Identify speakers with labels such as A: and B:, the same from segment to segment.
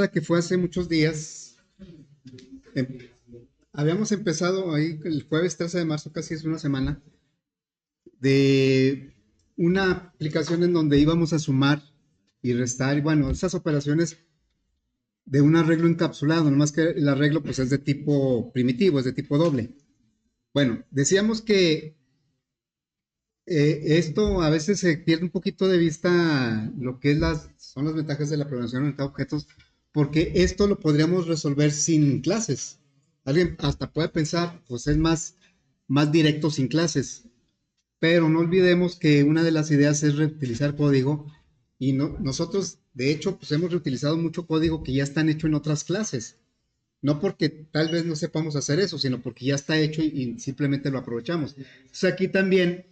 A: Que fue hace muchos días. em, Habíamos empezado ahí el jueves 13 de marzo, casi es una semana, de una aplicación en donde íbamos a sumar y restar, y bueno, esas operaciones de un arreglo encapsulado, nomás que el arreglo pues es de tipo primitivo, es de tipo doble. Bueno, decíamos que esto a veces se pierde un poquito de vista lo que es son las ventajas de la programación orientada a objetos, porque esto lo podríamos resolver sin clases. Alguien hasta puede pensar, pues es más directo sin clases, pero no olvidemos que una de las ideas es reutilizar código y nosotros, de hecho, pues hemos reutilizado mucho código que ya están hecho en otras clases. No porque tal vez no sepamos hacer eso, sino porque ya está hecho y simplemente lo aprovechamos. Entonces aquí también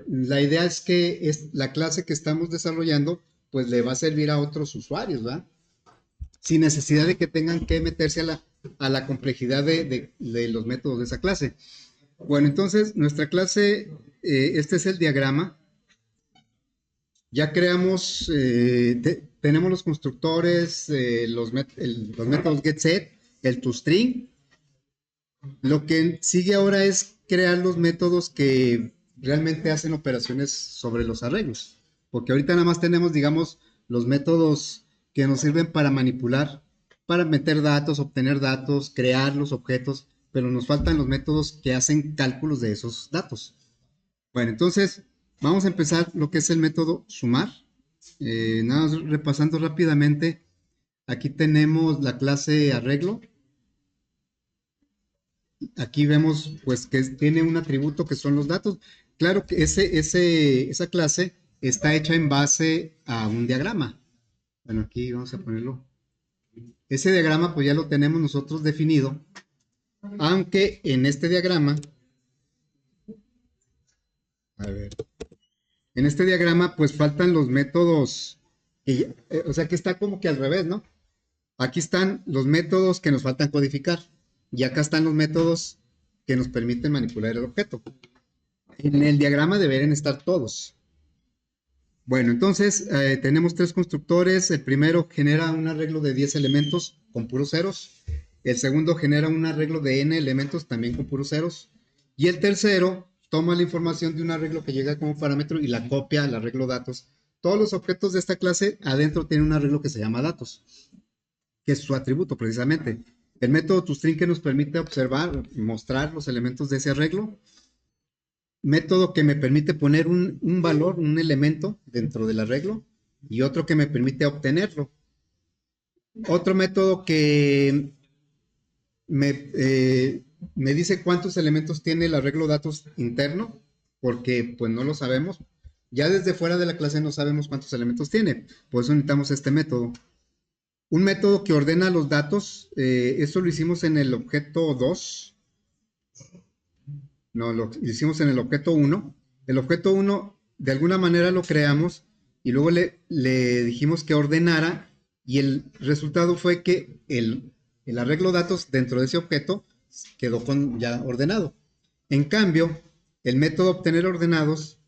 A: la idea es que la clase que estamos desarrollando pues le va a servir a otros usuarios, ¿verdad? Sin necesidad de que tengan que meterse a la complejidad de los métodos de esa clase. Bueno, entonces nuestra clase, este es el diagrama. Ya creamos, tenemos los constructores, los métodos getSet, el toString. Lo que sigue ahora es crear los métodos que realmente hacen operaciones sobre los arreglos. Porque ahorita nada más tenemos, digamos, los métodos que nos sirven para manipular, para meter datos, obtener datos, crear los objetos, pero nos faltan los métodos que hacen cálculos de esos datos. Bueno, entonces vamos a empezar lo que es el método sumar. Nada más repasando rápidamente, aquí tenemos la clase arreglo. Aquí vemos pues que tiene un atributo que son los datos. Claro que esa clase está hecha en base a un diagrama. Bueno, aquí vamos a ponerlo. Ese diagrama pues ya lo tenemos nosotros definido, aunque en este diagrama, a ver, en este diagrama pues faltan los métodos, o sea que está como que al revés, ¿no? Aquí están los métodos que nos faltan codificar y acá están los métodos que nos permiten manipular el objeto. En el diagrama deberían estar todos. Bueno, entonces tenemos tres constructores. El primero genera un arreglo de 10 elementos con puros ceros. El segundo genera un arreglo de n elementos también con puros ceros. Y el tercero toma la información de un arreglo que llega como parámetro y la copia al arreglo datos. Todos los objetos de esta clase adentro tienen un arreglo que se llama datos, que es su atributo precisamente. El método toString que nos permite observar, mostrar los elementos de ese arreglo. Método que me permite poner un valor, un elemento dentro del arreglo y otro que me permite obtenerlo. Otro método que me dice cuántos elementos tiene el arreglo datos interno, porque pues no lo sabemos. Ya desde fuera de la clase no sabemos cuántos elementos tiene, por eso necesitamos este método. Un método que ordena los datos, eso lo hicimos en el objeto 2. No, lo hicimos en el objeto 1. El objeto 1 de alguna manera lo creamos y luego le dijimos que ordenara y el resultado fue que el arreglo datos dentro de ese objeto quedó ya ordenado. En cambio, el método obtener ordenados,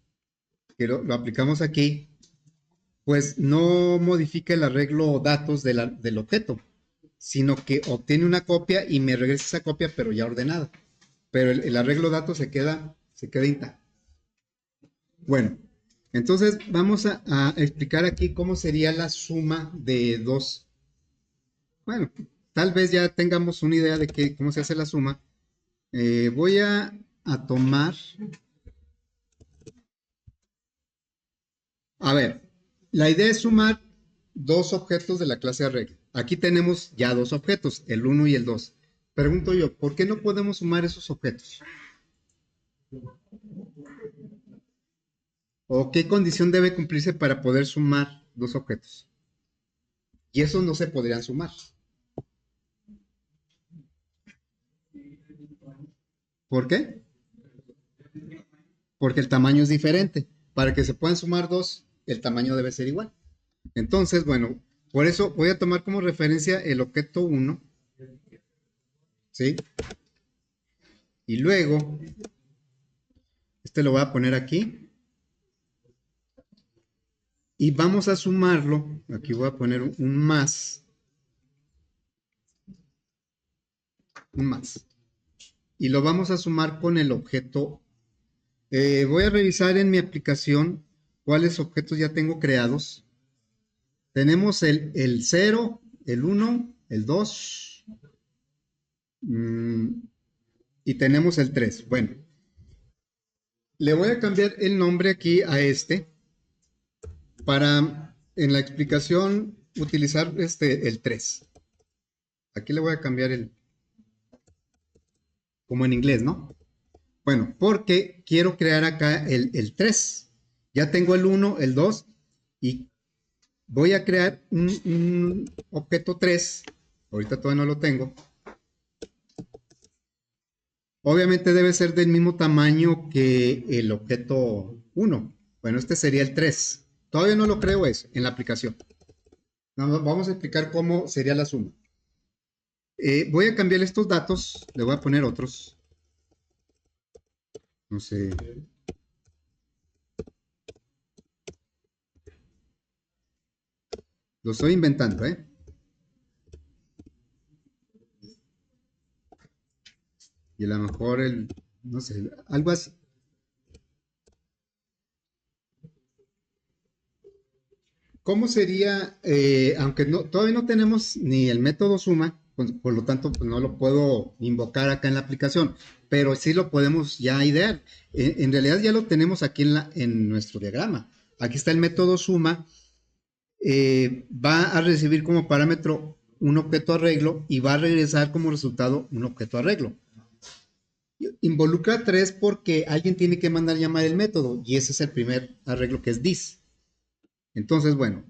A: que lo aplicamos aquí, pues no modifica el arreglo datos del objeto, sino que obtiene una copia y me regresa esa copia, pero ya ordenada. Pero el arreglo datos se queda intacto. Bueno, entonces vamos a explicar aquí cómo sería la suma de dos. Bueno, tal vez ya tengamos una idea de cómo se hace la suma. Voy a tomar. A ver, la idea es sumar dos objetos de la clase arreglo. Aquí tenemos ya dos objetos, el 1 y el 2. Pregunto yo, ¿por qué no podemos sumar esos objetos? ¿O qué condición debe cumplirse para poder sumar dos objetos? Y esos no se podrían sumar. ¿Por qué? Porque el tamaño es diferente. Para que se puedan sumar dos, el tamaño debe ser igual. Entonces, bueno, por eso voy a tomar como referencia el objeto 1, ¿sí? Y luego, este lo voy a poner aquí. Y vamos a sumarlo, aquí voy a poner un más, un más. Y lo vamos a sumar con el objeto. Voy a revisar en mi aplicación cuáles objetos ya tengo creados. Tenemos el 0, el 1, el 2 y tenemos el 3. Bueno, le voy a cambiar el nombre aquí a este para en la explicación utilizar el 3. Aquí le voy a cambiar el, como en inglés, ¿no? Bueno, porque quiero crear acá el 3. Ya tengo el 1, el 2 y voy a crear un objeto 3. Ahorita todavía no lo tengo. Obviamente debe ser del mismo tamaño que el objeto 1. Bueno, este sería el 3. Todavía no lo creo eso en la aplicación. Vamos a explicar cómo sería la suma. Voy a cambiar estos datos. Le voy a poner otros. No sé. Lo estoy inventando, ¿eh? Y a lo mejor no sé, algo así. ¿Cómo sería, aunque todavía no tenemos ni el método suma, por lo tanto, pues no lo puedo invocar acá en la aplicación, pero sí lo podemos ya idear. En realidad ya lo tenemos aquí en nuestro diagrama. Aquí está el método suma, va a recibir como parámetro un objeto arreglo y va a regresar como resultado un objeto arreglo. Involucra 3 porque alguien tiene que mandar llamar el método y ese es el primer arreglo que es this. Entonces, bueno,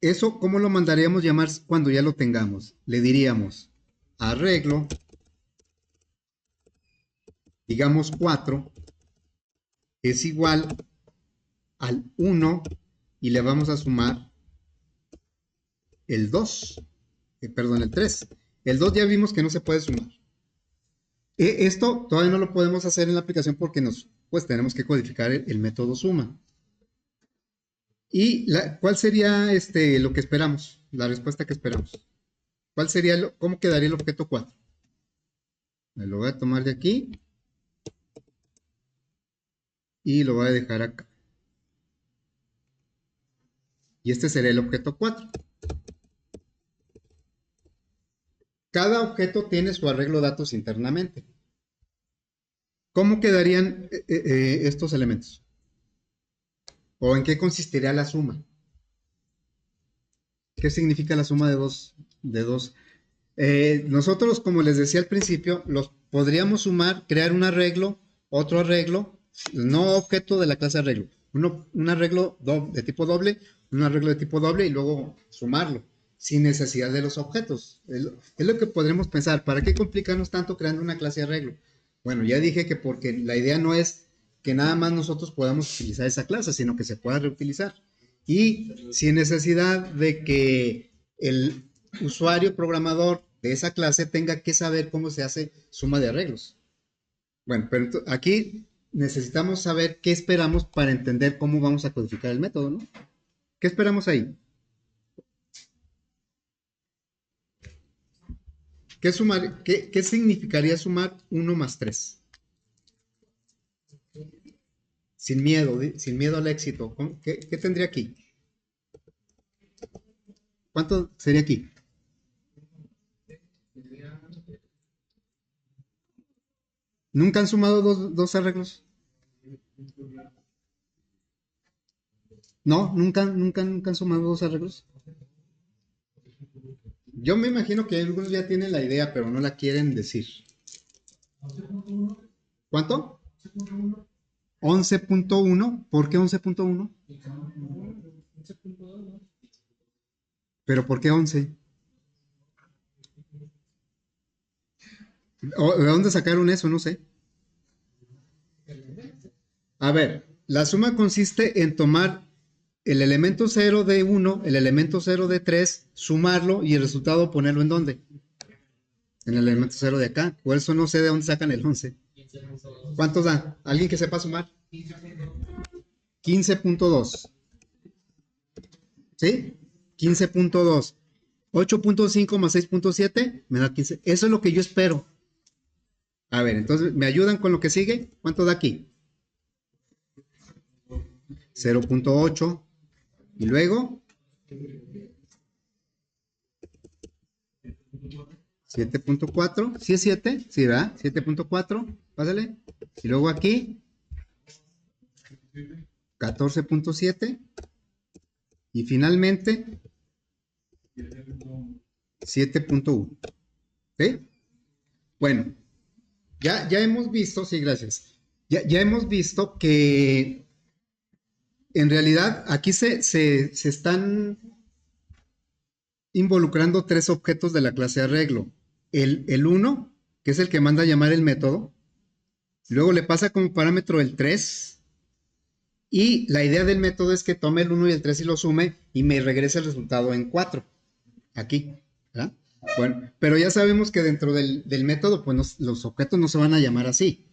A: eso, ¿cómo lo mandaríamos llamar cuando ya lo tengamos? Le diríamos arreglo, digamos 4, es igual al 1 y le vamos a sumar el 2, perdón, el 3. El 2 ya vimos que no se puede sumar. Esto todavía no lo podemos hacer en la aplicación porque pues tenemos que codificar el método suma. ¿Y cuál sería lo que esperamos? La respuesta que esperamos. ¿Cuál sería, cómo quedaría el objeto 4? Me lo voy a tomar de aquí y lo voy a dejar acá. Y este sería el objeto 4. Cada objeto tiene su arreglo de datos internamente. ¿Cómo quedarían estos elementos? ¿O en qué consistiría la suma? ¿Qué significa la suma de dos? Nosotros, como les decía al principio, los podríamos sumar, crear un arreglo, otro arreglo, no objeto de la clase arreglo, un arreglo de tipo doble, un arreglo de tipo doble y luego sumarlo, sin necesidad de los objetos. Es lo que podremos pensar. ¿Para qué complicarnos tanto creando una clase de arreglo? Bueno, ya dije que porque la idea no es que nada más nosotros podamos utilizar esa clase, sino que se pueda reutilizar. Y sin necesidad de que el usuario programador de esa clase tenga que saber cómo se hace suma de arreglos. Bueno, pero aquí necesitamos saber qué esperamos para entender cómo vamos a codificar el método, ¿no? ¿Qué esperamos ahí? ¿Qué significaría sumar 1 más 3? Sin miedo al éxito. ¿Qué tendría aquí? ¿Cuánto sería aquí? ¿Nunca han sumado dos arreglos? No, nunca han sumado dos arreglos. Yo me imagino que algunos ya tienen la idea, pero no la quieren decir. ¿Cuánto? 11.1. ¿Por qué 11.1? ¿Pero por qué 11? ¿De dónde sacaron eso? No sé. A ver, la suma consiste en tomar el elemento 0 de 1, el elemento 0 de 3, sumarlo y el resultado ponerlo ¿en dónde? En el elemento 0 de acá. Por eso no sé de dónde sacan el 11. ¿Cuántos da? ¿Alguien que sepa sumar? 15.2. ¿Sí? 15.2. 8.5 más 6.7 me da 15. Eso es lo que yo espero. A ver, entonces, ¿me ayudan con lo que sigue? ¿Cuánto da aquí? 0.8. Y luego 7.4. ¿Sí es 7? Sí, ¿verdad? 7.4. Pásale. Y luego aquí 14.7. Y finalmente 7.1. ¿Sí? Bueno, ya hemos visto, sí, gracias. Ya hemos visto que en realidad aquí se están involucrando tres objetos de la clase arreglo. El 1, que es el que manda a llamar el método. Luego le pasa como parámetro el 3. Y la idea del método es que tome el 1 y el 3 y lo sume y me regrese el resultado en 4. Aquí. ¿Verdad? Bueno, pero ya sabemos que dentro del método, pues los objetos no se van a llamar así.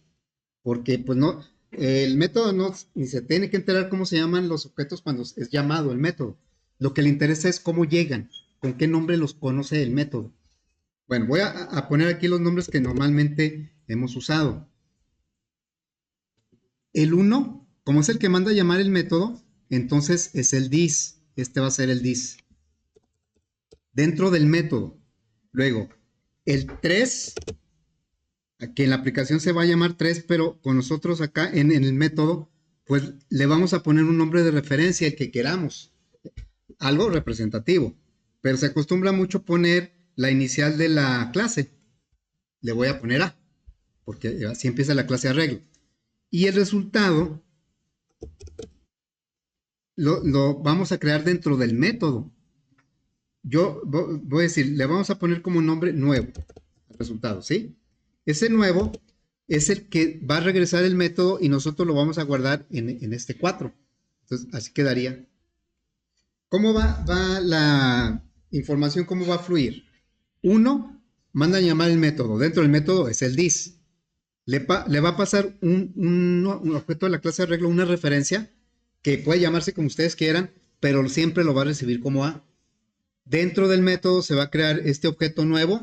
A: Porque pues no, el método no, ni se tiene que enterar cómo se llaman los objetos cuando es llamado el método. Lo que le interesa es cómo llegan, con qué nombre los conoce el método. Bueno, voy a poner aquí los nombres que normalmente hemos usado. El 1, como es el que manda a llamar el método, entonces es el dis. Este va a ser el dis. Dentro del método. Luego, el 3, que en la aplicación se va a llamar 3, pero con nosotros acá en el método, pues le vamos a poner un nombre de referencia, el que queramos. Algo representativo. Pero se acostumbra mucho poner la inicial de la clase. Le voy a poner A, porque así empieza la clase arreglo. Y el resultado lo vamos a crear dentro del método. Yo voy a decir, le vamos a poner como nombre nuevo al resultado, ¿sí? Ese nuevo es el que va a regresar el método y nosotros lo vamos a guardar en este 4. Entonces, así quedaría. ¿Cómo va la información? ¿Cómo va a fluir? 1, manda a llamar el método. Dentro del método es el dis. Le va a pasar un objeto de la clase arreglo, una referencia, que puede llamarse como ustedes quieran, pero siempre lo va a recibir como A. Dentro del método se va a crear este objeto nuevo,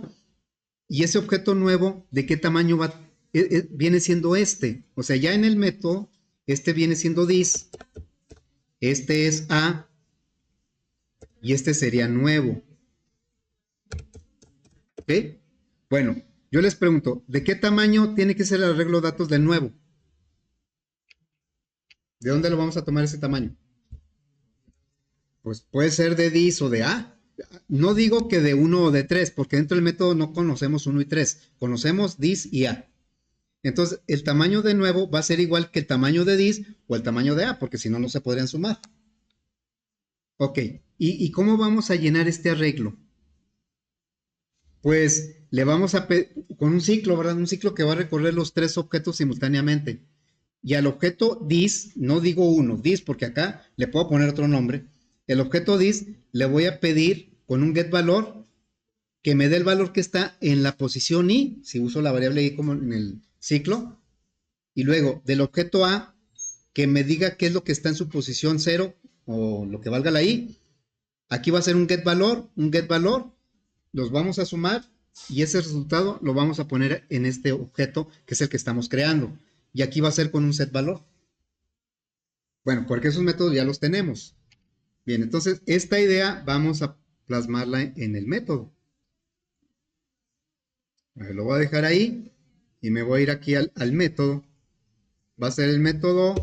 A: y ese objeto nuevo, ¿de qué tamaño va? Viene siendo este. O sea, ya en el método, este viene siendo dis, este es A, y este sería nuevo. ¿Ok? Bueno, yo les pregunto, ¿de qué tamaño tiene que ser el arreglo de datos del nuevo? ¿De dónde lo vamos a tomar ese tamaño? Pues puede ser de dis o de A. No digo que de 1 o de 3, porque dentro del método no conocemos 1 y 3. Conocemos dis y A. Entonces, el tamaño de nuevo va a ser igual que el tamaño de dis o el tamaño de A, porque si no, no se podrían sumar. Ok, ¿y cómo vamos a llenar este arreglo? Pues le vamos a con un ciclo, ¿verdad? Un ciclo que va a recorrer los tres objetos simultáneamente. Y al objeto dis, no digo uno, dis, porque acá le puedo poner otro nombre. El objeto dis le voy a pedir con un getValor que me dé el valor que está en la posición i, si uso la variable i como en el ciclo. Y luego del objeto a, que me diga qué es lo que está en su posición 0 o lo que valga la i. Aquí va a ser un getValor, los vamos a sumar y ese resultado lo vamos a poner en este objeto que es el que estamos creando. Y aquí va a ser con un setValor. Bueno, porque esos métodos ya los tenemos. Bien, entonces esta idea vamos a plasmarla en el método. Lo voy a dejar ahí y me voy a ir aquí al método. Va a ser el método.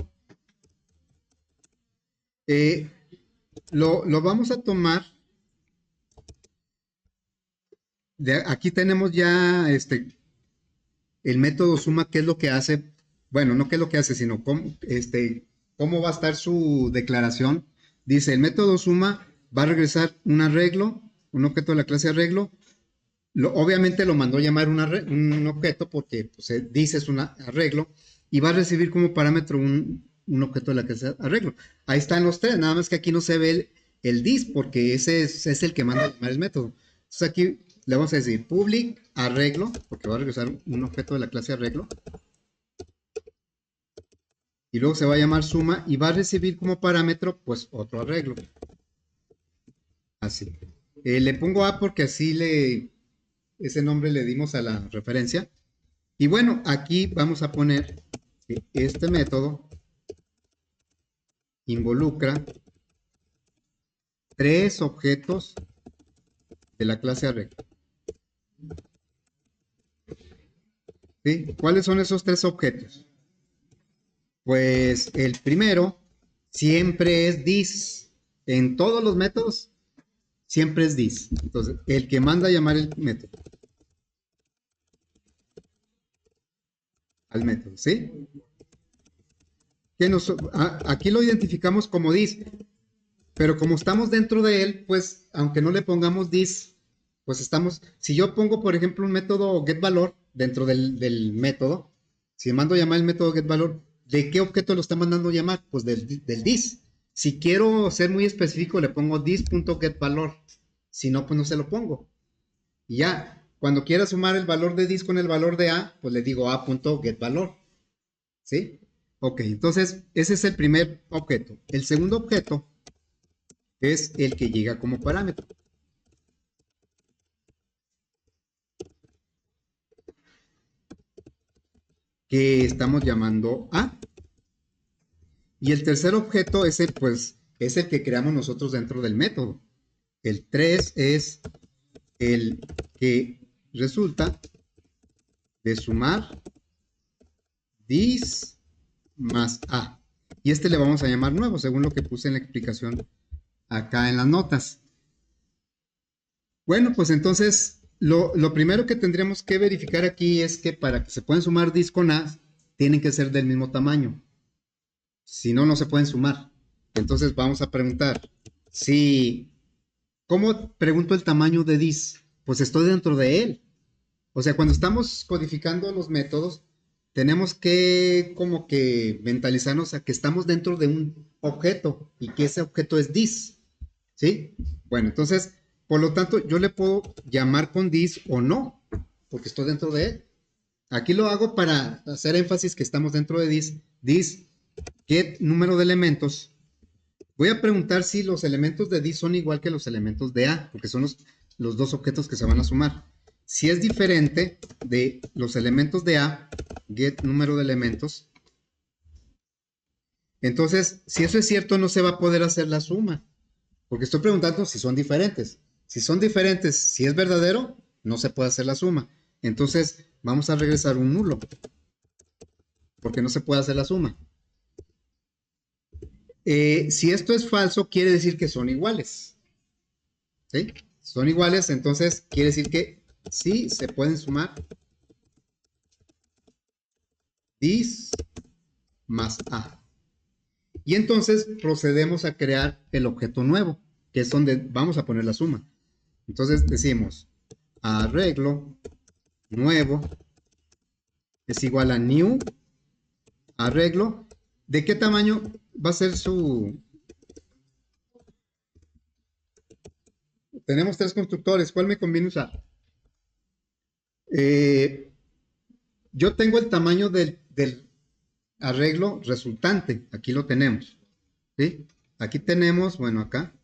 A: Eh, lo vamos a tomar. Aquí tenemos ya el método suma, qué es lo que hace. Bueno, no qué es lo que hace, sino cómo va a estar su declaración. Dice, el método suma va a regresar un arreglo, un objeto de la clase arreglo. Obviamente lo mandó a llamar un objeto porque pues, dice es un arreglo y va a recibir como parámetro un objeto de la clase arreglo. Ahí están los tres, nada más que aquí no se ve el dis porque ese es el que manda a llamar el método. Entonces aquí le vamos a decir public arreglo, porque va a regresar un objeto de la clase arreglo. Y luego se va a llamar suma y va a recibir como parámetro pues otro arreglo. Así. Le pongo A porque ese nombre le dimos a la referencia. Y bueno, aquí vamos a poner que este método involucra tres objetos de la clase array. ¿Sí? ¿Cuáles son esos tres objetos? Pues el primero siempre es this. En todos los métodos siempre es this. Entonces, el que manda a llamar el método. Al método, ¿sí? Aquí lo identificamos como this, pero como estamos dentro de él, pues aunque no le pongamos this, pues si yo pongo, por ejemplo, un método getValor dentro del método, si mando a llamar el método getValor, ¿de qué objeto lo está mandando a llamar? Pues del this. Si quiero ser muy específico, le pongo this.getValor. Si no, pues no se lo pongo. Y ya, cuando quiera sumar el valor de this con el valor de A, pues le digo a.getValor. ¿Sí? Ok, entonces ese es el primer objeto. El segundo objeto es el que llega como parámetro. Que estamos llamando A. Y el tercer objeto es es el que creamos nosotros dentro del método. El 3 es el que resulta de sumar this más A. Y este le vamos a llamar nuevo, según lo que puse en la explicación acá en las notas. Bueno, pues entonces lo primero que tendríamos que verificar aquí es que para que se puedan sumar dis con A, tienen que ser del mismo tamaño. Si no, no se pueden sumar. Entonces vamos a preguntar, si, ¿cómo pregunto el tamaño de dis? Pues estoy dentro de él. O sea, cuando estamos codificando los métodos, tenemos que como que mentalizarnos a que estamos dentro de un objeto y que ese objeto es this. ¿Sí? Bueno, entonces, por lo tanto, yo le puedo llamar con this o no, porque estoy dentro de él. Aquí lo hago para hacer énfasis que estamos dentro de this. This get número de elementos. Voy a preguntar si los elementos de this son igual que los elementos de A, porque son los dos objetos que se van a sumar. Si es diferente de los elementos de A, get número de elementos, entonces, si eso es cierto, no se va a poder hacer la suma, porque estoy preguntando si son diferentes. Si son diferentes, si es verdadero, no se puede hacer la suma. Entonces, vamos a regresar un nulo, porque no se puede hacer la suma. Si esto es falso, quiere decir que son iguales. ¿Sí? Son iguales, entonces quiere decir que sí se pueden sumar this más A. Y entonces procedemos a crear el objeto nuevo, que es donde vamos a poner la suma. Entonces decimos arreglo nuevo es igual a new arreglo. ¿De qué tamaño va a ser su? Tenemos tres constructores. ¿Cuál me conviene usar? Yo tengo el tamaño del arreglo resultante. Aquí lo tenemos. ¿Sí? Aquí tenemos, bueno, acá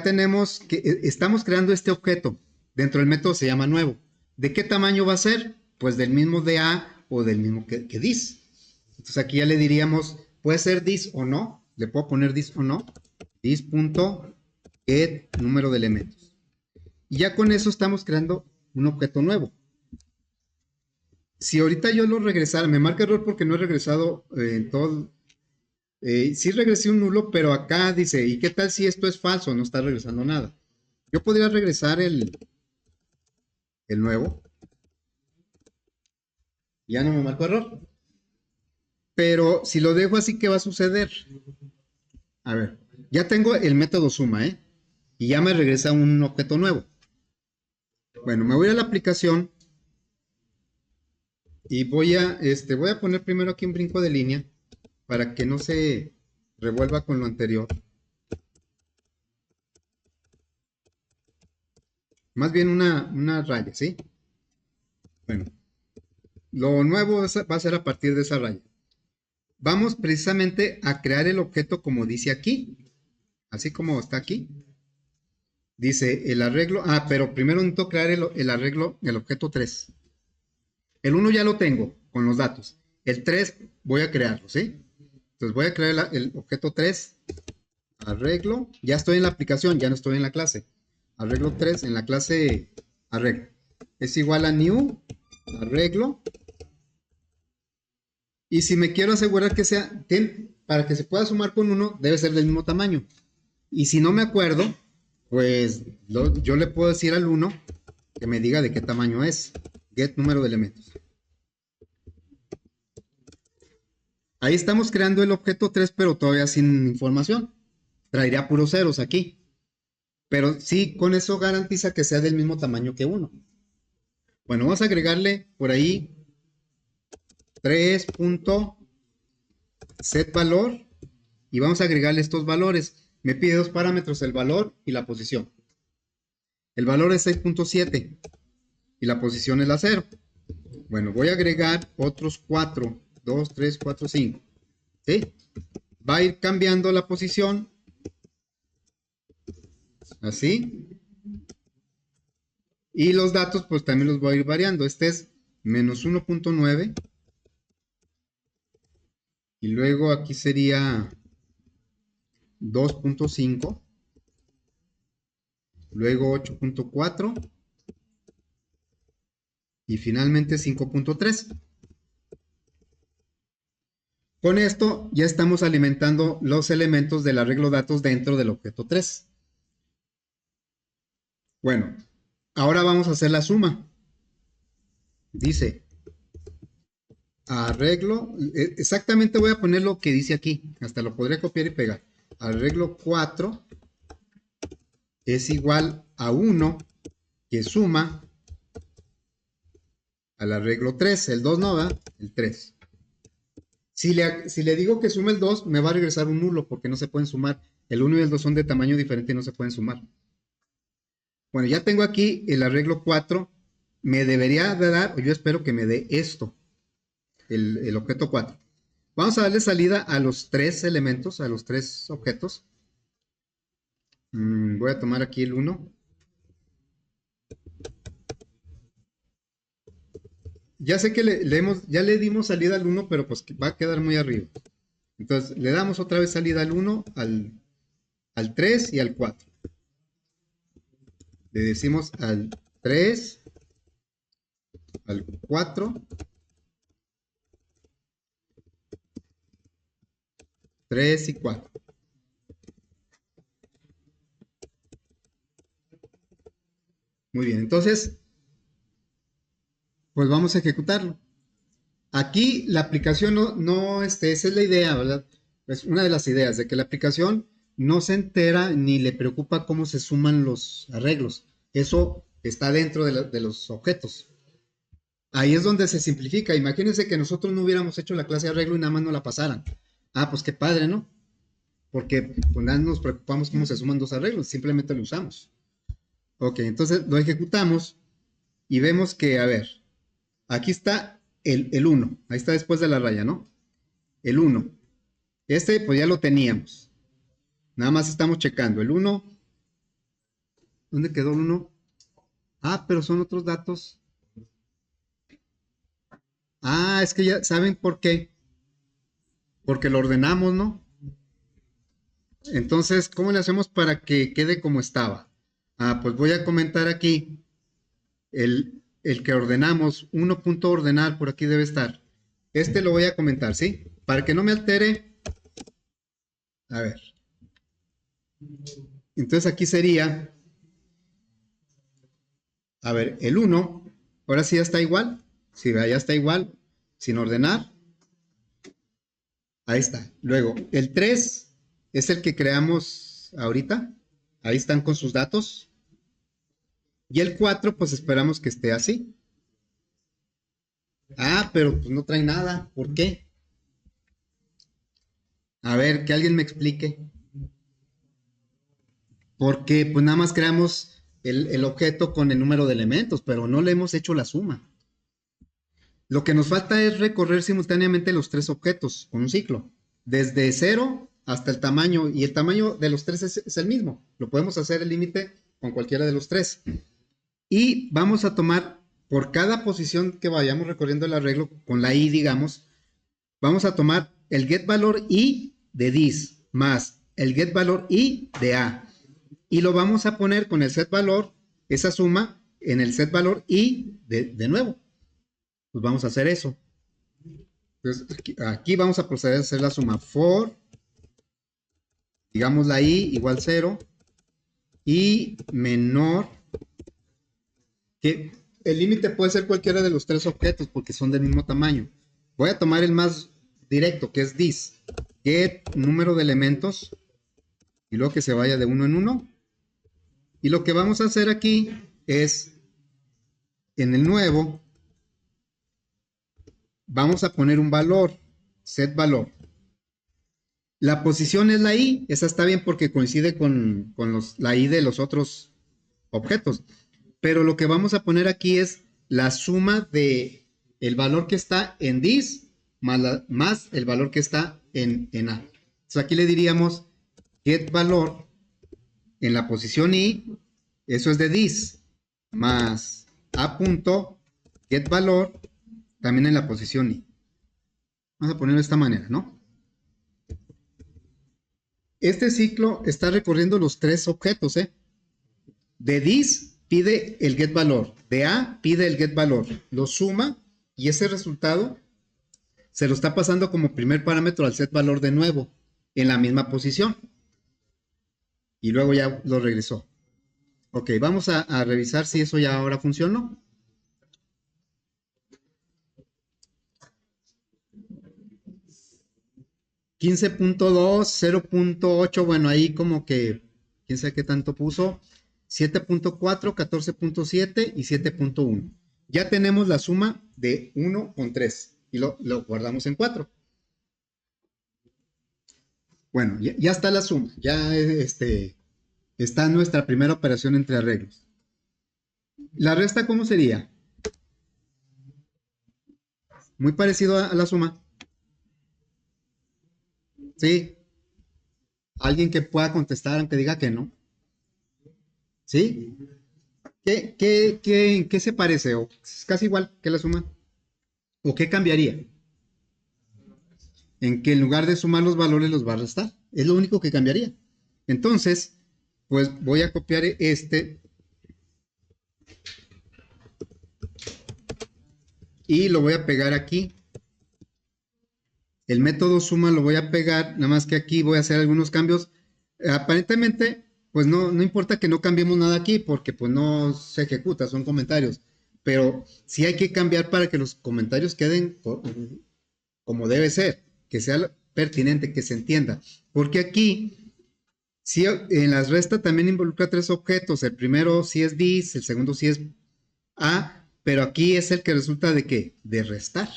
A: tenemos que estamos creando este objeto. Dentro del método se llama nuevo. ¿De qué tamaño va a ser? Pues del mismo de A o del mismo que this. Entonces aquí ya le diríamos, puede ser this o no. Le puedo poner this o no. This.get número de elementos. Y ya con eso estamos creando un objeto nuevo. Si ahorita yo lo regresara, me marca error porque no he regresado en todo. Sí regresé un nulo, pero acá dice, ¿y qué tal si esto es falso? No está regresando nada. Yo podría regresar el nuevo. Ya no me marcó error. Pero si lo dejo así, ¿qué va a suceder? A ver, ya tengo el método suma, ¿eh? Y ya me regresa un objeto nuevo. Bueno, me voy a la aplicación y voy a poner primero aquí un brinco de línea para que no se revuelva con lo anterior. Más bien una raya, ¿sí? Bueno, lo nuevo va a ser a partir de esa raya. Vamos precisamente a crear el objeto como dice aquí, así como está aquí. Dice el arreglo. Ah, pero primero necesito crear el arreglo, el objeto 3. El 1 ya lo tengo con los datos. El 3 voy a crearlo, ¿sí? Entonces voy a crear el objeto 3. Arreglo. Ya estoy en la aplicación, ya no estoy en la clase. Arreglo 3 en la clase arreglo. Es igual a new arreglo. Y si me quiero asegurar que sea, para que se pueda sumar con 1, debe ser del mismo tamaño. Y si no me acuerdo, pues yo le puedo decir al 1 que me diga de qué tamaño es. Get número de elementos. Ahí estamos creando el objeto 3, pero todavía sin información. Traería puros ceros aquí. Pero sí, con eso garantiza que sea del mismo tamaño que 1. Bueno, vamos a agregarle por ahí 3.setValor y vamos a agregarle estos valores. Me pide dos parámetros, el valor y la posición. El valor es 6.7 y la posición es la 0. Bueno, voy a agregar otros 4. 2, 3, 4, 5. ¿Sí? Va a ir cambiando la posición. Así. Y los datos pues también los voy a ir variando. Este es menos 1.9. Y luego aquí sería 2.5. Luego 8.4. Y finalmente 5.3. Con esto ya estamos alimentando los elementos del arreglo datos dentro del objeto 3. Bueno, ahora vamos a hacer la suma. Dice arreglo, exactamente voy a poner lo que dice aquí, hasta lo podría copiar y pegar. Arreglo 4 es igual a 1 que suma al arreglo 3, el 2 no va, el 3. Si le digo que sume el 2, me va a regresar un nulo porque no se pueden sumar. El 1 y el 2 son de tamaño diferente y no se pueden sumar. Bueno, ya tengo aquí el arreglo 4. Me debería de dar, o yo espero que me dé esto, el objeto 4. Vamos a darle salida a los 3 elementos, a los 3 objetos. Voy a tomar aquí el 1. Ya sé que ya le dimos salida al 1, pero pues va a quedar muy arriba. Entonces le damos otra vez salida al 1, al 3 y al 4. Le decimos al 3, al 4, 3 y 4. Muy bien, entonces, pues vamos a ejecutarlo. Aquí la aplicación esa es la idea, ¿verdad? Es una de las ideas de que la aplicación no se entera ni le preocupa cómo se suman los arreglos. Eso está dentro de los objetos. Ahí es donde se simplifica. Imagínense que nosotros no hubiéramos hecho la clase de arreglo y nada más no la pasaran. Ah, pues qué padre, ¿no? Porque pues nada nos preocupamos cómo se suman dos arreglos, simplemente lo usamos. Ok, entonces lo ejecutamos y vemos que, a ver, aquí está el 1, ahí está después de la raya, ¿no? El 1. Este pues ya lo teníamos. Nada más estamos checando. El 1, ¿dónde quedó el 1? Ah, pero son otros datos. Ah, es que ya saben por qué. Porque lo ordenamos, ¿no? Entonces, ¿cómo le hacemos para que quede como estaba? Ah, pues voy a comentar aquí el que ordenamos. 1.ordenar, por aquí debe estar. Este lo voy a comentar, ¿sí? Para que no me altere. A ver. Entonces aquí sería, a ver, el 1, ahora sí ya está igual. Sí, ya está igual, sin ordenar. Ahí está. Luego, el 3 es el que creamos ahorita. Ahí están con sus datos. Y el 4, pues esperamos que esté así. Ah, pero pues no trae nada. ¿Por qué? A ver, que alguien me explique. Porque pues nada más creamos el objeto con el número de elementos, pero no le hemos hecho la suma. Lo que nos falta es recorrer simultáneamente los tres objetos con un ciclo. Desde 0 hasta el tamaño. Y el tamaño de los tres es el mismo. Lo podemos hacer el límite con cualquiera de los tres. Y vamos a tomar, por cada posición que vayamos recorriendo el arreglo, con la i, digamos, vamos a tomar el get valor i de dis más el get valor i de a. Y lo vamos a poner con el set valor, esa suma, en el set valor i de nuevo. Pues vamos a hacer eso. Entonces, aquí vamos a proceder a hacer la suma for, digamos la i igual 0, y menor, que el límite puede ser cualquiera de los tres objetos porque son del mismo tamaño. Voy a tomar el más directo, que es this, get número de elementos, y luego que se vaya de uno en uno. Y lo que vamos a hacer aquí es, en el nuevo, vamos a poner un valor, set valor. La posición es la i, esa está bien porque coincide con la i de los otros objetos. Pero lo que vamos a poner aquí es la suma de el valor que está en this más el valor que está en a. Entonces aquí le diríamos get valor en la posición i, eso es de this, más a punto get valor también en la posición i. Vamos a ponerlo de esta manera, ¿no? Este ciclo está recorriendo los tres objetos, ¿eh? De this pide el get valor, de a pide el get valor, lo suma y ese resultado se lo está pasando como primer parámetro al set valor de nuevo, en la misma posición. Y luego ya lo regresó. Ok, vamos a revisar si eso ya ahora funcionó. $15.2, 0.8, bueno, ahí como que, quién sabe qué tanto puso, 7.4, 14.7 y 7.1. Ya tenemos la suma de 1 con 3 y lo guardamos en 4. Bueno, ya está la suma, ya está nuestra primera operación entre arreglos. ¿La resta cómo sería? Muy parecido a la suma. ¿Sí? Alguien que pueda contestar aunque diga que no. ¿Sí? ¿Qué se parece? ¿O es casi igual que la suma? ¿O qué cambiaría? En que en lugar de sumar los valores los va a restar. Es lo único que cambiaría. Entonces, pues voy a copiar este y lo voy a pegar aquí. El método suma lo voy a pegar, nada más que aquí voy a hacer algunos cambios. Aparentemente, pues no importa que no cambiemos nada aquí, porque pues no se ejecuta, son comentarios. Pero sí hay que cambiar para que los comentarios queden como debe ser, que sea pertinente, que se entienda. Porque aquí, sí, en las restas también involucra tres objetos. El primero sí es this, el segundo sí es a, pero aquí es el que resulta de ¿qué? De restar.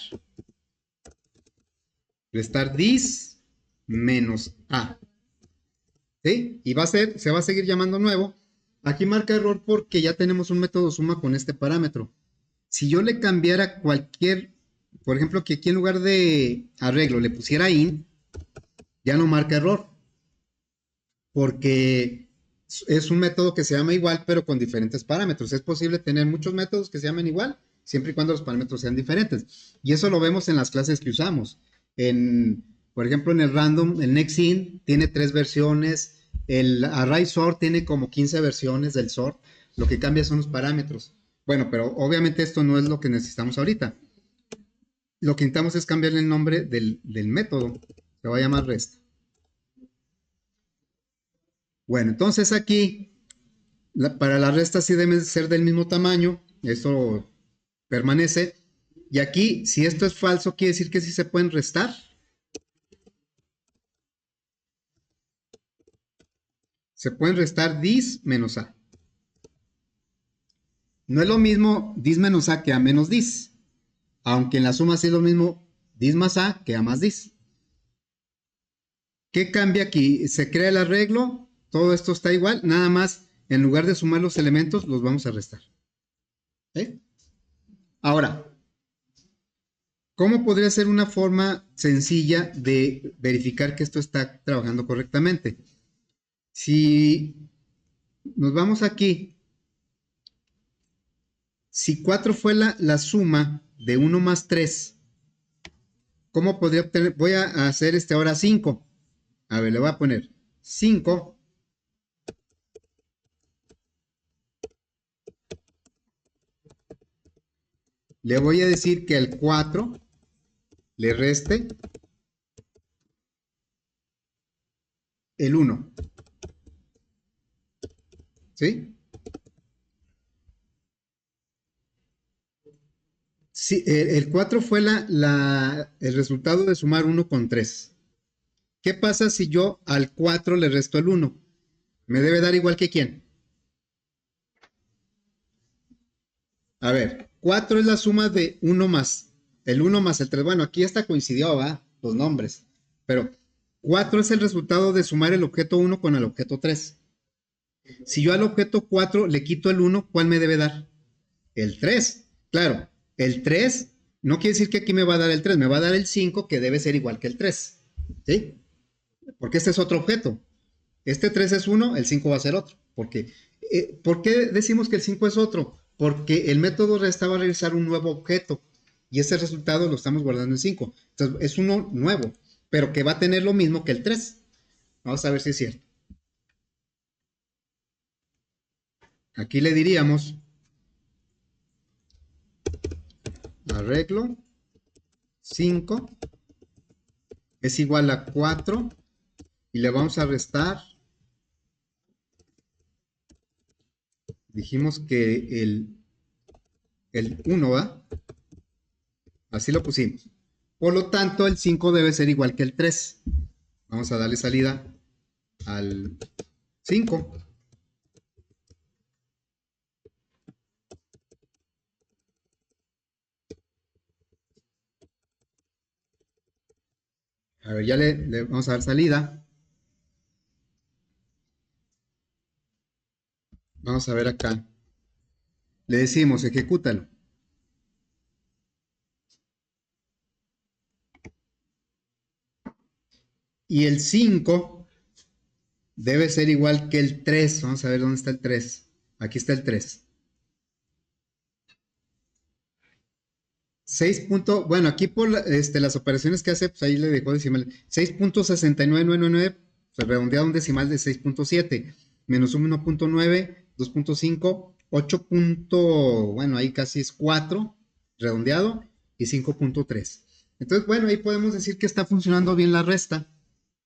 A: Restar this menos a. ¿Sí? Y se va a seguir llamando nuevo. Aquí marca error porque ya tenemos un método suma con este parámetro. Si yo le cambiara cualquier, por ejemplo, que aquí en lugar de arreglo le pusiera in, ya no marca error. Porque es un método que se llama igual, pero con diferentes parámetros. Es posible tener muchos métodos que se llamen igual, siempre y cuando los parámetros sean diferentes. Y eso lo vemos en las clases que usamos. Por ejemplo, en el random, el nextIn tiene 3 versiones, el array_sort tiene como 15 versiones del sort, lo que cambia son los parámetros. Bueno, pero obviamente esto no es lo que necesitamos ahorita. Lo que necesitamos es cambiarle el nombre del método, se va a llamar rest. Bueno, entonces aquí, para la resta sí debe ser del mismo tamaño, esto permanece. Y aquí, si esto es falso, quiere decir que sí se pueden restar. Se pueden restar dis menos a. No es lo mismo dis menos a que a menos dis. Aunque en la suma sí es lo mismo dis más a que a más dis. ¿Qué cambia aquí? Se crea el arreglo, todo esto está igual, nada más en lugar de sumar los elementos, los vamos a restar. ¿Sí? Ahora, ¿cómo podría ser una forma sencilla de verificar que esto está trabajando correctamente? Si Nos vamos aquí. Si 4 fue la suma de 1 más 3, ¿cómo podría obtener? Voy a hacer ahora 5. A ver, le voy a poner 5. Le voy a decir que el 4 le reste el 1. ¿Sí? Sí, el 4 fue el resultado de sumar 1 con 3. ¿Qué pasa si yo al 4 le resto el 1? ¿Me debe dar igual que quién? A ver, 4 es la suma de 1 más el 1 más el 3. Bueno, aquí hasta coincidió, ¿va? Los nombres. Pero 4 es el resultado de sumar el objeto 1 con el objeto 3. Si yo al objeto 4 le quito el 1, ¿cuál me debe dar? El 3. Claro, el 3 no quiere decir que aquí me va a dar el 3, me va a dar el 5 que debe ser igual que el 3. ¿Sí? Porque este es otro objeto. Este 3 es uno, el 5 va a ser otro. ¿Por qué decimos que el 5 es otro? Porque el método resta va a realizar un nuevo objeto y ese resultado lo estamos guardando en 5. Entonces es uno nuevo, pero que va a tener lo mismo que el 3. Vamos a ver si es cierto. Aquí le diríamos arreglo 5 es igual a 4 y le vamos a restar. Dijimos que el 1 va. Así lo pusimos. Por lo tanto, el 5 debe ser igual que el 3. Vamos a darle salida al 5. A ver, ya le vamos a dar salida. Vamos a ver acá. Le decimos, ejecútalo. Y el 5 debe ser igual que el 3. Vamos a ver dónde está el 3. Aquí está el 3. 6. Bueno, aquí por las operaciones que hace, pues ahí le dejó decimal. 6.69999, pues redondeado un decimal de 6.7. Menos 1.9, 2.5, 8. Bueno, ahí casi es 4, redondeado, y 5.3. Entonces, bueno, ahí podemos decir que está funcionando bien la resta.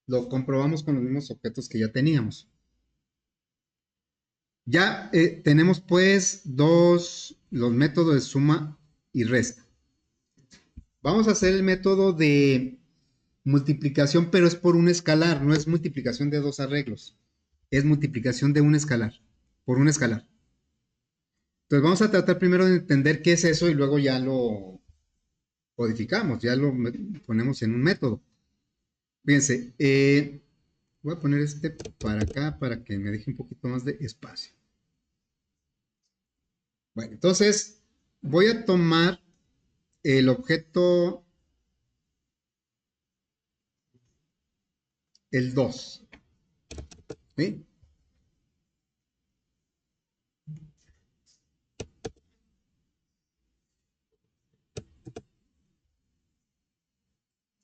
A: Lo comprobamos con los mismos objetos que ya teníamos. Ya tenemos pues los métodos de suma y resta. Vamos a hacer el método de multiplicación, pero es por un escalar, no es multiplicación de dos arreglos, es multiplicación de un escalar, por un escalar. Entonces vamos a tratar primero de entender qué es eso y luego ya lo codificamos, ya lo ponemos en un método. Fíjense, voy a poner para acá para que me deje un poquito más de espacio. Bueno, entonces voy a tomar el objeto, el 2, ¿sí?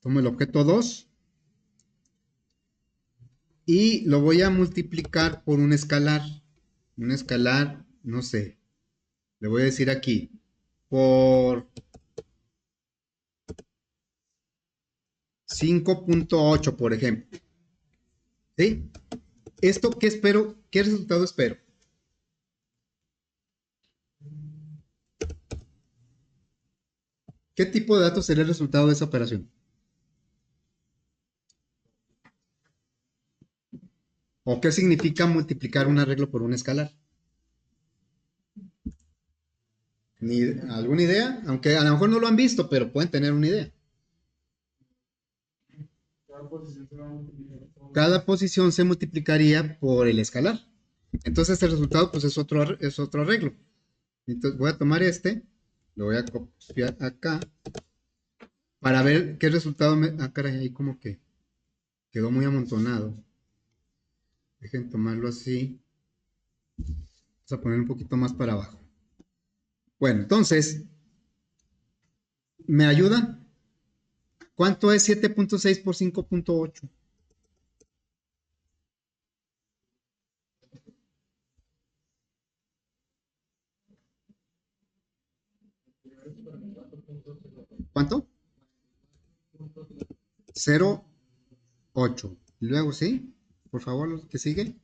A: Tomo el objeto 2 y lo voy a multiplicar por un escalar. Un escalar, no sé, le voy a decir aquí, por 5.8, por ejemplo. ¿Sí? ¿Esto qué espero? ¿Qué resultado espero? ¿Qué tipo de datos sería el resultado de esa operación? ¿O qué significa multiplicar un arreglo por un escalar? ¿Ni alguna idea? Aunque a lo mejor no lo han visto, pero pueden tener una idea. Cada posición se multiplicaría por el escalar. Entonces el resultado pues es otro arreglo. Entonces voy a tomar lo voy a copiar acá para ver qué resultado me... Ah, caray, ahí como que quedó muy amontonado. Dejen tomarlo así. Vamos a poner un poquito más para abajo. Bueno, entonces, ¿me ayuda? ¿Cuánto es 7.6 por 5.8? ¿Cuánto? 0.8. Y luego, ¿sí? Por favor, ¿qué sigue?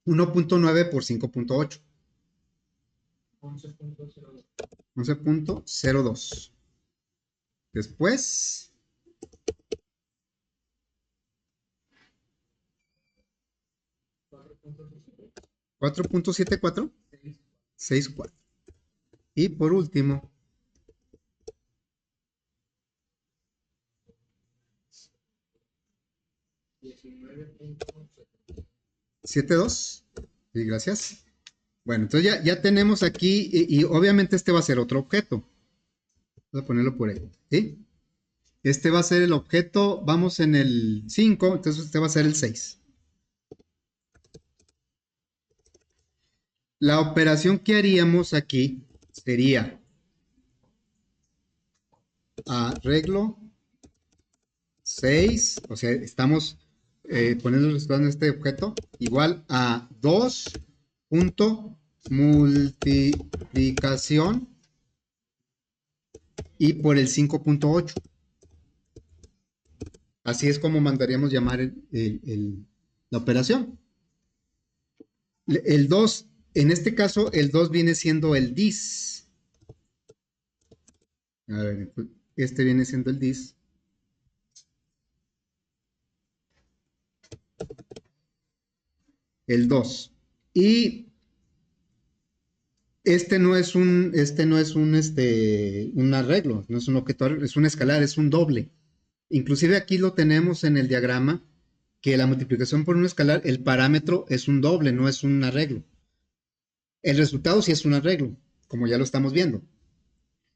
A: 1.9 por 5.8. 11.02. Después, 4.74. 6.4. Y por último, 7.2. Sí, gracias. Bueno, entonces ya tenemos aquí, y obviamente este va a ser otro objeto. Voy a ponerlo por ahí, ¿sí? Este va a ser el objeto, vamos en el 5, entonces este va a ser el 6. La operación que haríamos aquí sería arreglo 6, o sea, estamos poniendo el resultado en este objeto, igual a 2 punto multiplicación y por el 5.8. Así es como mandaríamos llamar la operación. El 2, en este caso, el 2 viene siendo el dis. A ver, este viene siendo el dis. El 2. Y este no es un arreglo, no es un objeto, es un escalar, es un doble. Inclusive aquí lo tenemos en el diagrama, que la multiplicación por un escalar, el parámetro es un doble, no es un arreglo. El resultado sí es un arreglo, como ya lo estamos viendo.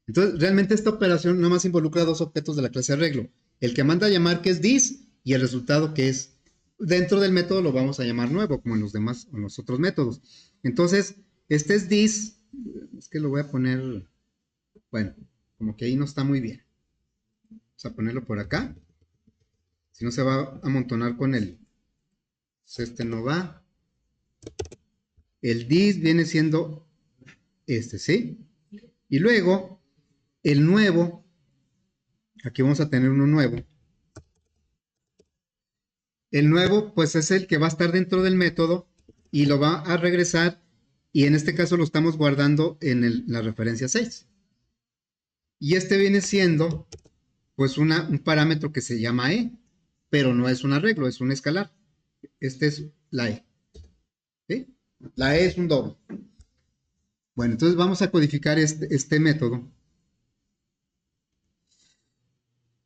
A: Entonces, realmente esta operación nada más involucra dos objetos de la clase arreglo. El que manda a llamar que es dis y el resultado que es dentro del método lo vamos a llamar nuevo, como en los demás, en los otros métodos. Entonces, este es dis, es que lo voy a poner, bueno, como que ahí no está muy bien. Vamos a ponerlo por acá. Si no se va a amontonar con el, este no va. El dis viene siendo este, ¿sí? Y luego, el nuevo, aquí vamos a tener uno nuevo. El nuevo, pues es el que va a estar dentro del método y lo va a regresar y en este caso lo estamos guardando en la referencia 6. Y este viene siendo pues un parámetro que se llama E, pero no es un arreglo, es un escalar. Este es la E. ¿Sí? La E es un doble. Bueno, entonces vamos a codificar este método.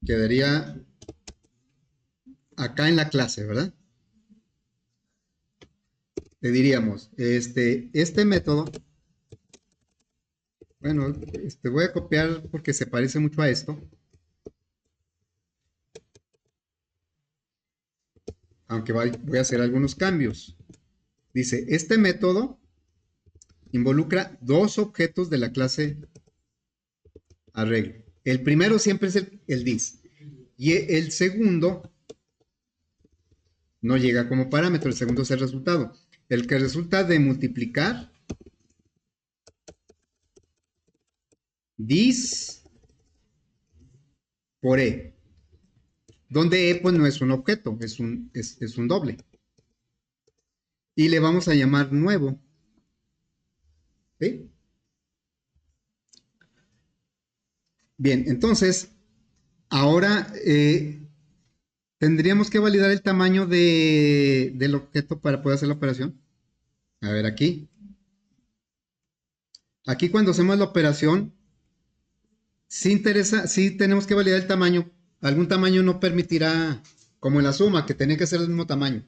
A: Quedaría acá en la clase, ¿verdad? Le diríamos, este método, bueno, voy a copiar porque se parece mucho a esto, aunque voy a hacer algunos cambios. Dice, este método involucra dos objetos de la clase arreglo. El primero siempre es el dis y el segundo no llega como parámetro, el segundo es el resultado. El que resulta de multiplicar dis por E, donde E pues no es un objeto, es un doble. Y le vamos a llamar nuevo. ¿Sí? Bien, entonces, ahora tendríamos que validar el tamaño del objeto para poder hacer la operación. A ver, aquí. Aquí cuando hacemos la operación, sí tenemos que validar el tamaño. Algún tamaño no permitirá, como en la suma, que tiene que ser del mismo tamaño.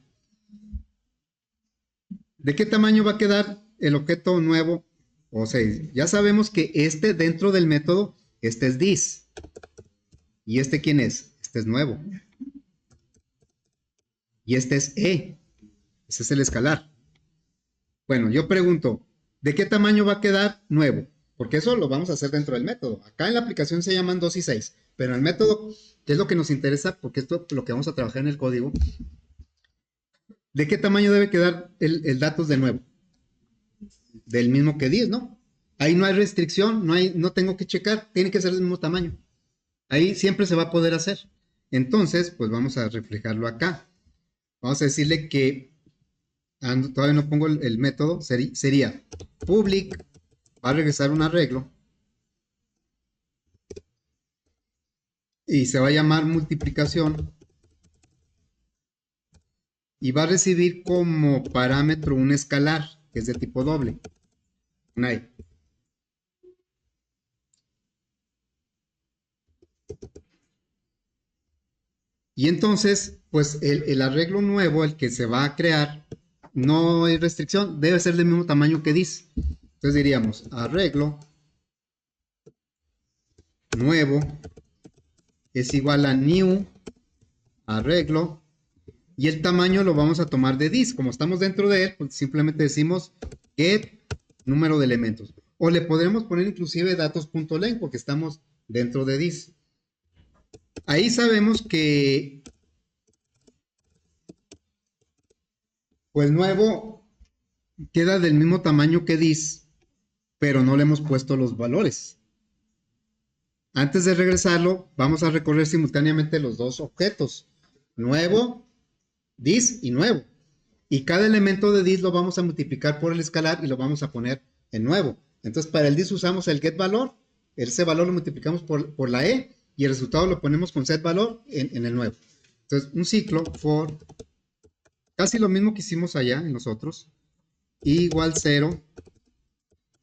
A: ¿De qué tamaño va a quedar el objeto nuevo? O sea, ya sabemos que dentro del método, este es dis. ¿Y este quién es? Este es nuevo. Y este es E. Ese es el escalar. Bueno, yo pregunto, ¿de qué tamaño va a quedar nuevo? Porque eso lo vamos a hacer dentro del método. Acá en la aplicación se llaman 2 y 6, pero en el método, que es lo que nos interesa, porque esto es lo que vamos a trabajar en el código, ¿de qué tamaño debe quedar el datos de nuevo? Del mismo que 10, ¿no? Ahí no hay restricción, no tengo que checar, tiene que ser del mismo tamaño. Ahí siempre se va a poder hacer. Entonces, pues vamos a reflejarlo acá. Vamos a decirle que todavía no pongo el método, sería public, va a regresar un arreglo y se va a llamar multiplicación y va a recibir como parámetro un escalar que es de tipo doble. Una E. Y entonces, pues el arreglo nuevo, el que se va a crear, no hay restricción, debe ser del mismo tamaño que dis. Entonces diríamos arreglo nuevo es igual a new arreglo y el tamaño lo vamos a tomar de dis. Como estamos dentro de él, pues simplemente decimos get número de elementos. O le podremos poner inclusive datos.len porque estamos dentro de dis. Ahí sabemos que pues nuevo queda del mismo tamaño que dis, pero no le hemos puesto los valores. Antes de regresarlo, vamos a recorrer simultáneamente los dos objetos, nuevo, dis y nuevo. Y cada elemento de dis lo vamos a multiplicar por el escalar y lo vamos a poner en nuevo. Entonces, para el dis usamos el get valor, ese valor lo multiplicamos por la e y el resultado lo ponemos con set valor en el nuevo. Entonces, un ciclo for, casi lo mismo que hicimos allá en los otros, igual 0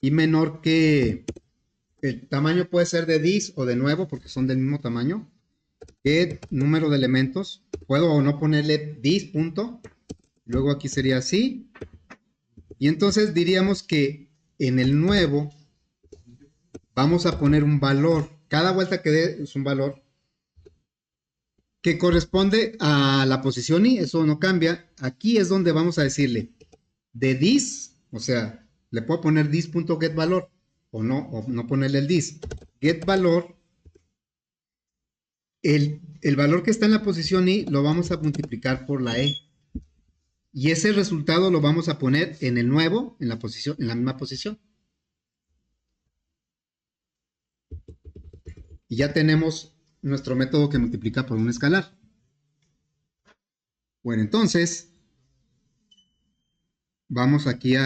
A: y menor que el tamaño puede ser de dis o de nuevo porque son del mismo tamaño. Get número de elementos. Puedo o no ponerle dis punto. Luego aquí sería así. Y entonces diríamos que en el nuevo vamos a poner un valor. Cada vuelta que dé es un valor que corresponde a la posición y eso no cambia. Aquí es donde vamos a decirle de dis, o sea, le puedo poner dis.getValor o no ponerle el dis. GetValor, el valor que está en la posición y lo vamos a multiplicar por la e. Y ese resultado lo vamos a poner en el nuevo, en la misma posición. Y ya tenemos nuestro método que multiplica por un escalar. Bueno, entonces, vamos aquí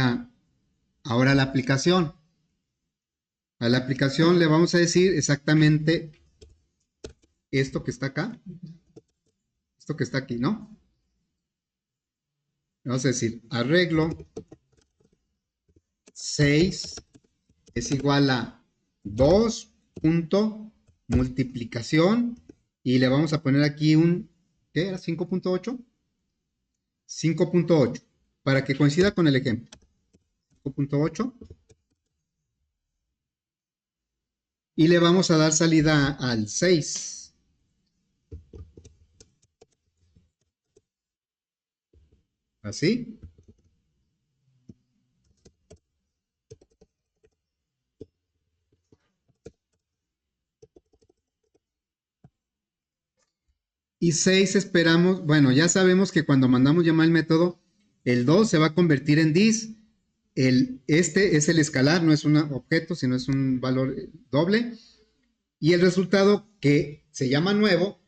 A: ahora a la aplicación. A la aplicación le vamos a decir exactamente esto que está acá, esto que está aquí, ¿no? Le vamos a decir arreglo 6 es igual a 2 punto multiplicación y le vamos a poner aquí un, ¿qué era? 5.8. 5.8 para que coincida con el ejemplo. 5.8 y le vamos a dar salida al 6. Así. Y 6 esperamos, bueno, ya sabemos que cuando mandamos llamar el método, el 2 se va a convertir en dis. Este es el escalar, no es un objeto, sino es un valor doble. Y el resultado que se llama nuevo,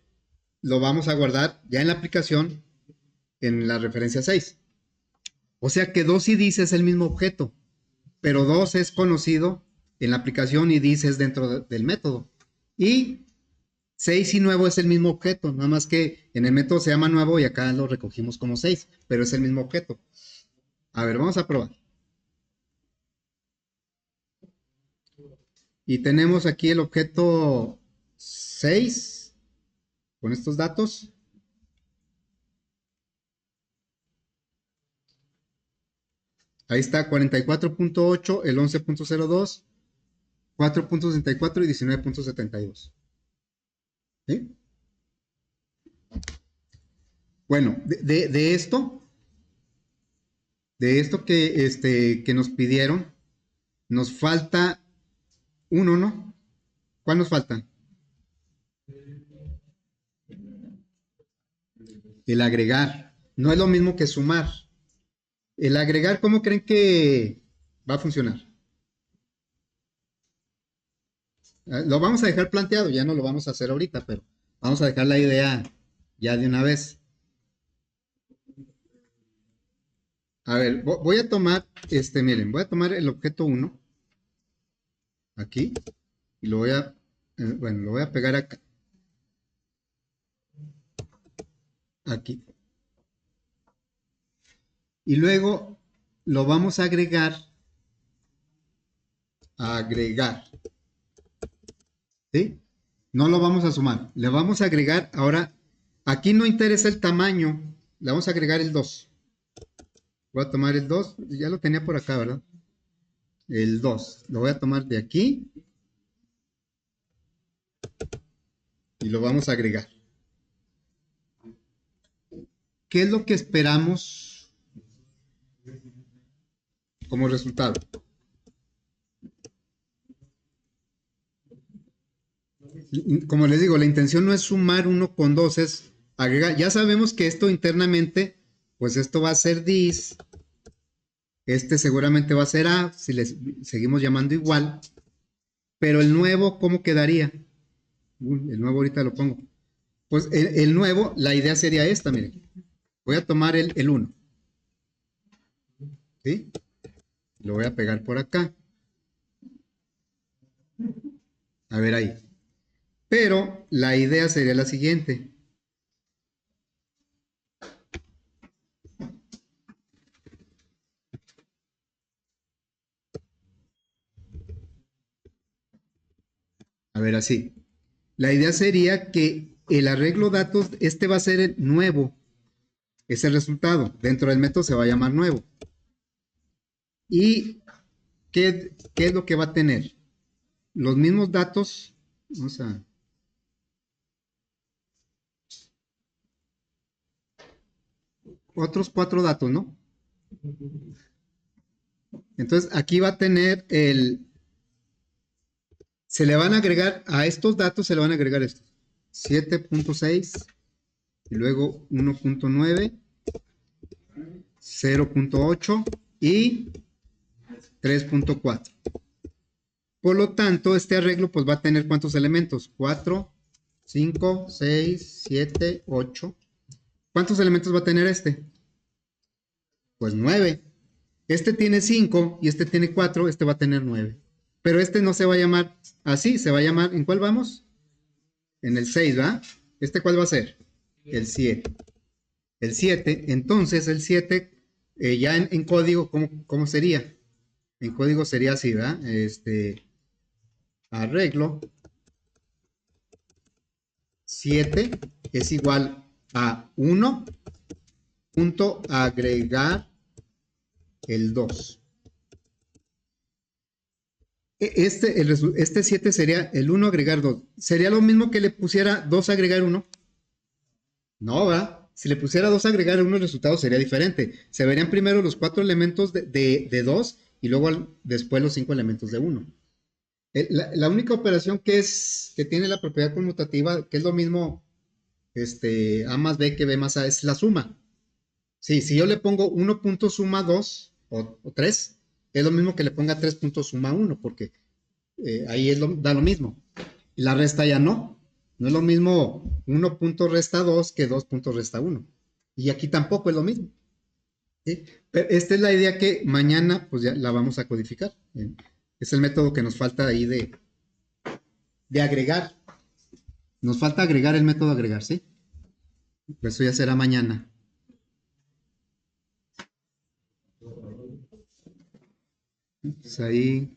A: lo vamos a guardar ya en la aplicación en la referencia 6. O sea que 2 y dis es el mismo objeto, pero 2 es conocido en la aplicación y dis es dentro del método. Y 6 y nuevo es el mismo objeto, nada más que en el método se llama nuevo y acá lo recogimos como 6, pero es el mismo objeto. A ver, vamos a probar. Y tenemos aquí el objeto 6 con estos datos. Ahí está 44.8, el 11.02, 4.64 y 19.72. ¿Sí? Bueno, de esto De esto que nos pidieron, nos falta uno, ¿no? ¿Cuál nos falta? El agregar. No es lo mismo que sumar. El agregar, ¿cómo creen que va a funcionar? Lo vamos a dejar planteado, ya no lo vamos a hacer ahorita, pero vamos a dejar la idea ya de una vez. A ver, voy a tomar, miren, voy a tomar el objeto uno aquí y lo voy a, bueno, lo voy a pegar acá, aquí. Y luego lo vamos a agregar, ¿sí? No lo vamos a sumar, le vamos a agregar, ahora, aquí no interesa el tamaño, le vamos a agregar el 2. Voy a tomar el 2, ya lo tenía por acá, ¿verdad? El 2, lo voy a tomar de aquí y lo vamos a agregar. ¿Qué es lo que esperamos como resultado? Como les digo, la intención no es sumar uno con 2, es agregar. Ya sabemos que esto internamente, pues esto va a ser dis, seguramente va a ser a, si le seguimos llamando igual, pero el nuevo, ¿cómo quedaría? El nuevo ahorita lo pongo. Pues el nuevo, la idea sería esta, miren. Voy a tomar el 1, ¿sí? Lo voy a pegar por acá. A ver ahí. Pero la idea sería la siguiente. A ver así. La idea sería que el arreglo datos, va a ser el nuevo. Es el resultado. Dentro del método se va a llamar nuevo. ¿Y qué es lo que va a tener? Los mismos datos. Vamos a. Otros 4 datos, ¿no? Entonces aquí va a tener se le van a agregar a estos datos, se le van a agregar estos. 7.6 y luego 1.9, 0.8 y 3.4. Por lo tanto, este arreglo pues va a tener ¿cuántos elementos? 4, 5, 6, 7, 8. ¿Cuántos elementos va a tener este? Pues 9. Este tiene 5 y este tiene 4, este va a tener 9. Pero este no se va a llamar así, se va a llamar, ¿en cuál vamos? En el 6, ¿va? ¿Este cuál va a ser? El 7. El 7, entonces el 7 ya en código, ¿cómo sería? En código sería así, ¿verdad? Arreglo 7 es igual a 1 punto agregar el 2. Este 7 sería el 1 agregar 2. ¿Sería lo mismo que le pusiera 2 agregar 1? No, ¿verdad? Si le pusiera 2 agregar 1, el resultado sería diferente. Se verían primero los 4 elementos de 2 y luego después los 5 elementos de 1. La única operación que tiene la propiedad conmutativa, que es lo mismo A más B que B más A, es la suma. Sí, si yo le pongo 1 punto suma 2 o 3, es lo mismo que le ponga 3 puntos suma 1, porque ahí da lo mismo. Y la resta ya no. No es lo mismo 1 punto resta 2 que 2 puntos resta 1. Y aquí tampoco es lo mismo. ¿Sí? Pero esta es la idea que mañana pues ya la vamos a codificar. Es el método que nos falta ahí de agregar. Nos falta agregar el método agregar, ¿sí? Pues eso ya será mañana. Pues ahí